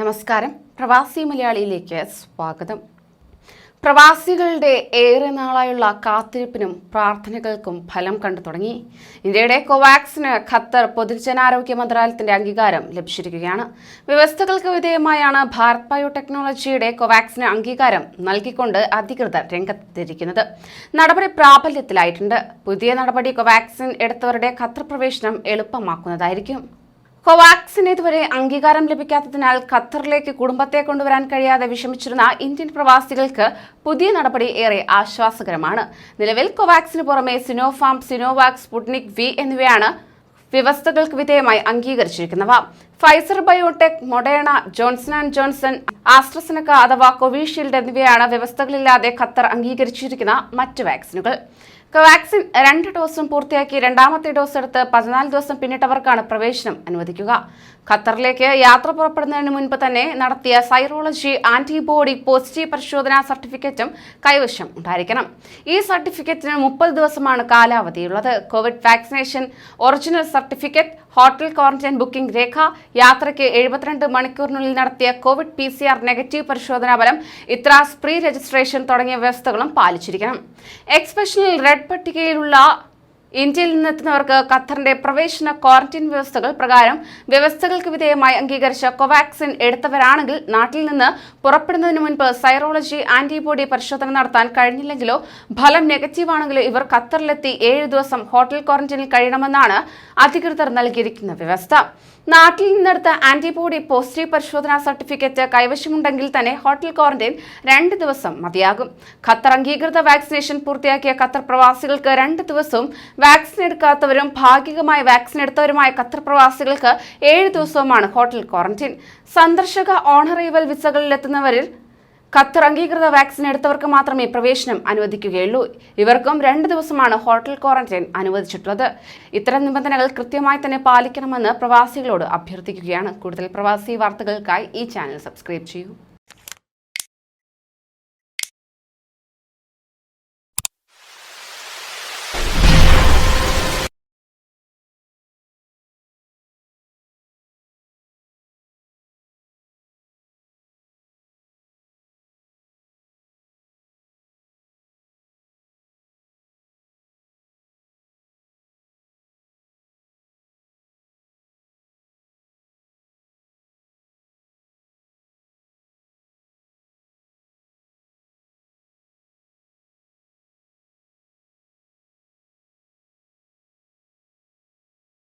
നമസ്കാരം. പ്രവാസി മലയാളിയിലേക്ക് സ്വാഗതം. പ്രവാസികളുടെ ഏറെ നാളായുള്ള കാത്തിരിപ്പിനും പ്രാർത്ഥനകൾക്കും ഫലം കണ്ടു തുടങ്ങി. ഇന്ത്യയുടെ കോവാക്സിന് ഖത്തർ പൊതുജനാരോഗ്യ മന്ത്രാലയത്തിന്റെ അംഗീകാരം ലഭിച്ചിരിക്കുകയാണ്. വ്യവസ്ഥകൾക്ക് വിധേയമായാണ് ഭാരത് ബയോടെക്നോളജിയുടെ കോവാക്സിന് അംഗീകാരം നൽകിക്കൊണ്ട് അധികൃതർ രംഗത്തെത്തിയിരിക്കുന്നത്. നടപടി പ്രാബല്യത്തിലായിട്ടുണ്ട്. പുതിയ നടപടി കോവാക്സിൻ എടുത്തവരുടെ ഖത്തർ പ്രവേശനം എളുപ്പമാക്കുന്നതായിരിക്കും. കോവാക്സിന് ഇതുവരെ അംഗീകാരം ലഭിക്കാത്തതിനാൽ ഖത്തറിലേക്ക് കുടുംബത്തെ കൊണ്ടുവരാൻ കഴിയാതെ വിഷമിച്ചിരുന്ന ഇന്ത്യൻ പ്രവാസികൾക്ക് പുതിയ നടപടി ഏറെ ആശ്വാസകരമാണ്. നിലവിൽ കോവാക്സിന് പുറമെ സിനോഫാം, സിനോവാക്, സ്പുട്നിക് വി എന്നിവയാണ് വ്യവസ്ഥകൾക്ക് വിധേയമായി അംഗീകരിച്ചിരിക്കുന്നവ. Pfizer biotech, Moderna, Johnson and Johnson, AstraZeneca അഥവാ കോവിഷീൽഡ് എന്നിവയാണ് വ്യവസ്ഥകളില്ലാതെ ഖത്തർ അംഗീകരിച്ചിരിക്കുന്ന മറ്റ് വാക്സിനുകൾ. കോവാക്സിൻ 2 ഡോസും പൂർത്തിയാക്കി രണ്ടാമത്തെ ഡോസ് എടുത്ത് 14 ദിവസം പിന്നിട്ടവർക്കാണ് പ്രവേശനം അനുവദിക്കുക. ഖത്തറിലേക്ക് യാത്ര പുറപ്പെടുന്നതിന് മുൻപ് തന്നെ നടത്തിയ സൈറോളജി ആന്റിബോഡി പോസിറ്റീവ് പരിശോധനാ സർട്ടിഫിക്കറ്റും കൈവശം ഉണ്ടായിരിക്കണം. ഈ സർട്ടിഫിക്കറ്റിന് 30 ദിവസമാണ് കാലാവധിയുള്ളത്. Covid vaccination original certificate, hotel quarantine booking രേഖ, യാത്രയ്ക്ക് 72 മണിക്കൂറിനുള്ളിൽ നടത്തിയ കോവിഡ് PCR നെഗറ്റീവ് പരിശോധനാ ഫലം, ഇത്രാസ് പ്രീ രജിസ്ട്രേഷൻ തുടങ്ങിയ വ്യവസ്ഥകളും പാലിച്ചിരിക്കണം. എക്സ്പെഷണൽ റെഡ് പട്ടികയിലുള്ള ഇന്ത്യയിൽ നിന്നെത്തുന്നവർക്ക് ഖത്തറിന്റെ പ്രവേശന ക്വാറന്റൈൻ വ്യവസ്ഥകൾ പ്രകാരം വ്യവസ്ഥകൾക്ക് വിധേയമായി അംഗീകരിച്ച കോവാക്സിൻ എടുത്തവരാണെങ്കിൽ നാട്ടിൽ നിന്ന് പുറപ്പെടുന്നതിന് മുൻപ് സൈറോളജി ആന്റിബോഡി പരിശോധന നടത്താൻ കഴിഞ്ഞില്ലെങ്കിലോ ഫലം നെഗറ്റീവാണെങ്കിലോ ഇവർ ഖത്തറിലെത്തി 7 ദിവസം ഹോട്ടൽ ക്വാറന്റൈനിൽ കഴിയണമെന്നാണ് അധികൃതർ നൽകിയിരിക്കുന്ന വ്യവസ്ഥ. നാട്ടിൽ നിന്നെടുത്ത ആന്റിബോഡി പോസിറ്റീവ് പരിശോധനാ സർട്ടിഫിക്കറ്റ് കൈവശമുണ്ടെങ്കിൽ തന്നെ ഹോട്ടൽ ക്വാറന്റൈൻ 2 ദിവസം മതിയാകും. ഖത്തർ അംഗീകൃത വാക്സിനേഷൻ പൂർത്തിയാക്കിയ ഖത്തർ പ്രവാസികൾക്ക് 2 ദിവസവും, വാക്സിൻ എടുക്കാത്തവരും ഭാഗികമായി വാക്സിൻ എടുത്തവരുമായ ഖത്തർ പ്രവാസികൾക്ക് 7 ദിവസവുമാണ് ഹോട്ടൽ ക്വാറന്റൈൻ. സന്ദർശക ഓണറൈവൽ വിസകളിലെത്തുന്നവരിൽ ഖത്തർ അംഗീകൃത വാക്സിൻ എടുത്തവർക്ക് മാത്രമേ പ്രവേശനം അനുവദിക്കുകയുള്ളൂ. ഇവർക്കും 2 ദിവസമാണ് ഹോട്ടൽ ക്വാറന്റൈൻ അനുവദിച്ചിട്ടുള്ളത്. ഇത്തരം നിബന്ധനകൾ കൃത്യമായി തന്നെ പാലിക്കണമെന്ന് പ്രവാസികളോട് അഭ്യർത്ഥിക്കുകയാണ്. കൂടുതൽ പ്രവാസി വാർത്തകൾക്കായി ഈ ചാനൽ സബ്സ്ക്രൈബ് ചെയ്യൂ.